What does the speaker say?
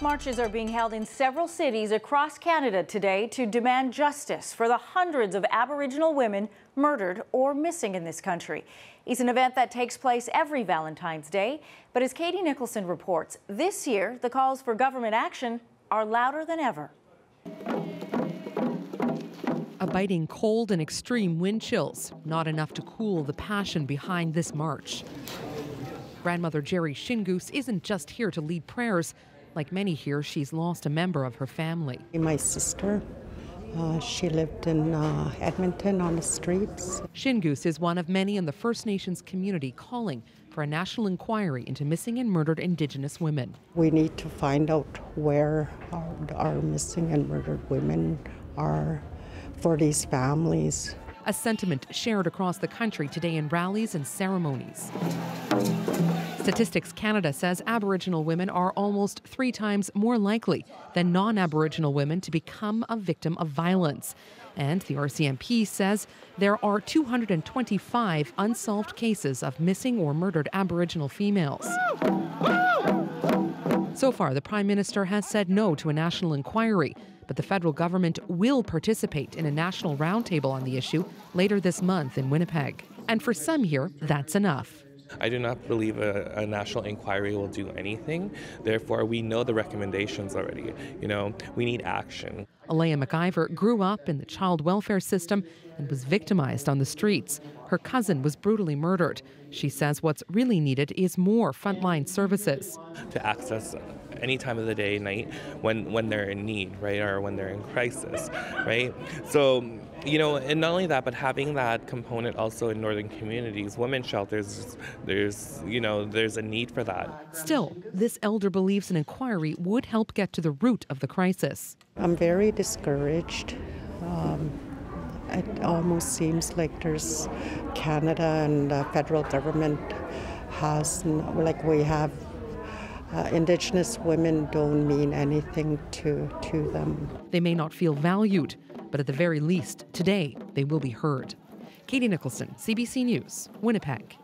Marches are being held in several cities across Canada today to demand justice for the hundreds of Aboriginal women murdered or missing in this country. It's an event that takes place every Valentine's Day, but as Katie Nicholson reports, this year the calls for government action are louder than ever. A biting cold and extreme wind chills, not enough to cool the passion behind this march. Grandmother Jerry Shingoose isn't just here to lead prayers. Like many here, she's lost a member of her family. My sister, she lived in Edmonton on the streets. Shingoose is one of many in the First Nations community calling for a national inquiry into missing and murdered Indigenous women. We need to find out where our missing and murdered women are for these families. A sentiment shared across the country today in rallies and ceremonies. Statistics Canada says Aboriginal women are almost 3 times more likely than non-Aboriginal women to become a victim of violence. And the RCMP says there are 225 unsolved cases of missing or murdered Aboriginal females. So far, the Prime Minister has said no to a national inquiry, but the federal government will participate in a national roundtable on the issue later this month in Winnipeg. And for some here, that's enough. I do not believe a national inquiry will do anything. Therefore, we know the recommendations already. We need action. Alea McIver grew up in the child welfare system and was victimized on the streets. Her cousin was brutally murdered. She says what's really needed is more frontline services. To access any time of the day, night, when they're in need, right, or when they're in crisis, right? So, and not only that, but having that component also in northern communities, women's shelters, there's a need for that. Still, this elder believes an inquiry would help get to the root of the crisis. I'm very discouraged. It almost seems like there's Canada and the federal government we have Indigenous women don't mean anything to them. They may not feel valued, but at the very least, today, they will be heard. Katie Nicholson, CBC News, Winnipeg.